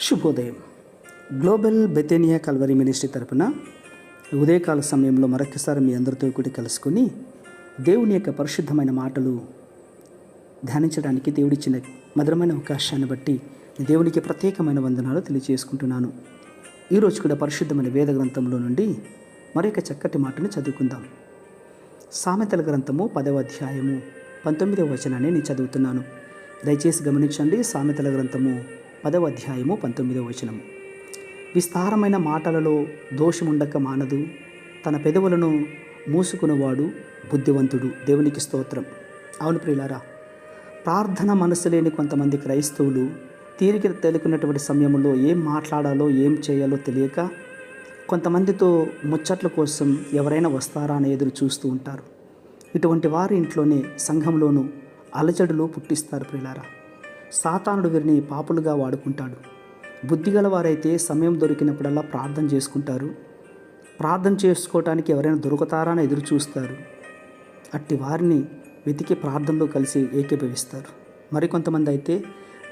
శుభోదయం. Global బెతేనియా Calvary ministry తరపున ఉదయకాల సమయంలో మరొకసారి మీ అందరితో కూడి కలుసుకొని దేవుని యొక్క పరిశుద్ధమైన మాటలు ధ్యానించడానికి దేవుడిచ్చిన మధురమైన అవకాశాన్ని బట్టి దేవునికి ప్రత్యేకమైన వందనాలు తెలియజేసుకుంటున్నాను. ఈరోజు కూడా పరిశుద్ధమైన వేద గ్రంథంలో నుండి మరొక చక్కటి మాటను చదువుకుందాం. సామెతల గ్రంథము 10వ అధ్యాయము 19వ వచనాన్ని నేను చదువుతున్నాను. దయచేసి గమనించండి. సామెతల గ్రంథము 10వ అధ్యాయము 19వ వచనము. విస్తారమైన మాటలలో దోషముండక మానదు, తన పెదవులను మూసుకునేవాడు బుద్ధివంతుడు. దేవునికి స్తోత్రం. అవును ప్రియులారా, ప్రార్థన మనసు లేని కొంతమంది క్రైస్తవులు తీరిక తెలుకున్నటువంటి సమయంలో ఏం మాట్లాడాలో ఏం చేయాలో తెలియక కొంతమందితో ముచ్చట్ల కోసం ఎవరైనా వస్తారా అని ఎదురు చూస్తూ ఉంటారు. ఇటువంటి వారి ఇంట్లోనే సంఘంలోనూ అలజడులు పుట్టిస్తారు ప్రియులారా. సాతానుడు వీరిని పాపులుగా వాడుకుంటాడు. బుద్ధిగల వారైతే సమయం దొరికినప్పుడల్లా ప్రార్థన చేసుకుంటారు. ప్రార్థన చేసుకోవటానికి ఎవరైనా దొరుకుతారా అని ఎదురు చూస్తారు. అట్టి వారిని వెతికి ప్రార్థనలో కలిసి ఏకీభవిస్తారు. మరికొంతమంది అయితే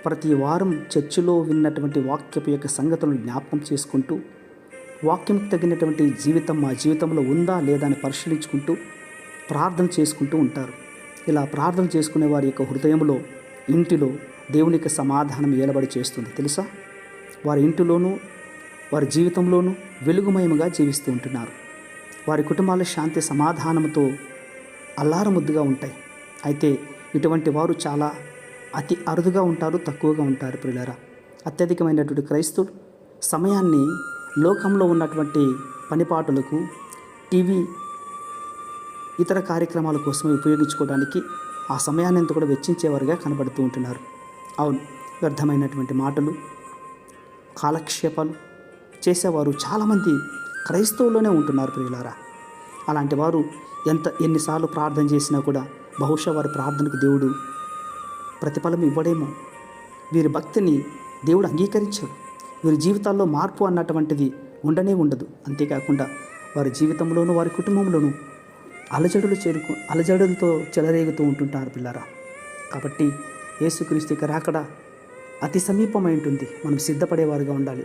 ప్రతి వారం చర్చిలో విన్నటువంటి వాక్యపు యొక్క సంగతులను జ్ఞాపకం చేసుకుంటూ వాక్యంకి తగినటువంటి జీవితం మా జీవితంలో ఉందా లేదా అని పరిశీలించుకుంటూ ప్రార్థన చేసుకుంటూ ఉంటారు. ఇలా ప్రార్థన చేసుకునే వారి యొక్క హృదయంలో, ఇంటిలో దేవుని యొక్క సమాధానం ఏలబడి చేస్తుంది తెలుసా. వారి ఇంటిలోనూ వారి జీవితంలోనూ వెలుగుమయముగా జీవిస్తూ ఉంటున్నారు. వారి కుటుంబాల శాంతి సమాధానంతో అల్లారముద్దుగా ఉంటాయి. అయితే ఇటువంటి వారు చాలా అతి అరుదుగా ఉంటారు, తక్కువగా ఉంటారు ప్రియులారా. అత్యధికమైనటువంటి క్రైస్తవులు సమయాన్ని లోకంలో ఉన్నటువంటి పనిపాటులకు, టీవీ, ఇతర కార్యక్రమాల కోసమే ఉపయోగించుకోవడానికి ఆ సమయాన్ని అంతా కూడా వెచ్చించేవారుగా కనబడుతూ ఉంటున్నారు. అవును, వ్యర్థమైనటువంటి మాటలు, కాలక్షేపాలు చేసేవారు చాలామంది క్రైస్తవుల్లోనే ఉంటున్నారు ప్రియులారా. అలాంటి వారు ఎన్నిసార్లు ప్రార్థన చేసినా కూడా బహుశా వారి ప్రార్థనకు దేవుడు ప్రతిఫలం ఇవ్వడేమో. వీరి భక్తిని దేవుడు అంగీకరించడు. వీరి జీవితాల్లో మార్పు అన్నటువంటిది ఉండనే ఉండదు. అంతేకాకుండా వారి జీవితంలోనూ వారి కుటుంబంలోనూ అలజడులతో చెలరేగుతూ ఉంటుంటారు పిల్లరా. కాబట్టి యేసుక్రీస్తు యొక్క రాకడ అతి సమీపమై ఉంటుంది. మనం సిద్ధపడేవారుగా ఉండాలి.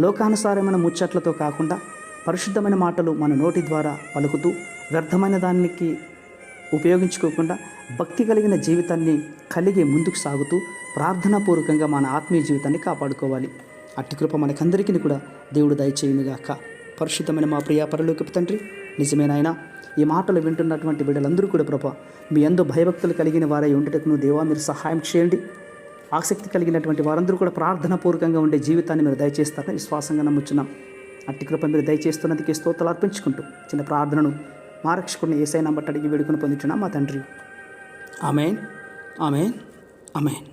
లోకానుసారమైన ముచ్చట్లతో కాకుండా పరిశుద్ధమైన మాటలు మన నోటి ద్వారా పలుకుతూ వ్యర్థమైన దానికి ఉపయోగించుకోకుండా భక్తి కలిగిన జీవితాన్ని కలిగి ముందుకు సాగుతూ ప్రార్థనాపూర్వకంగా మన ఆత్మీయ జీవితాన్ని కాపాడుకోవాలి. అట్టి కృప మనకందరికీ కూడా దేవుడు దయచేయునుగాక. పరిశుద్ధమైన మా ప్రియ పరలోకపు తండ్రి, నిజమైన ఆయన, ఈ మాటలు వింటున్నటువంటి బిడ్డలందరూ కూడా ప్రభా మీ యందు భయభక్తులు కలిగిన వారై ఉండటకును దేవా మీరు సహాయం చేయండి. ఆసక్తి కలిగినటువంటి వారందరూ కూడా ప్రార్థనాపూర్వకంగా ఉండే జీవితాన్ని మీరు దయచేస్తారని విశ్వాసంగా నమ్ముచున్నాం. అట్టి కృప మీరు దయచేస్తున్నందుకే స్తోత్రాలు అర్పించుకుంటూ చిన్న ప్రార్థనను మా రక్షకుడిని యేసయ్య నంబట అడిగి వేడుకొని పొందుచున్నాం మా తండ్రి. ఆమేన్, ఆమేన్, ఆమేన్.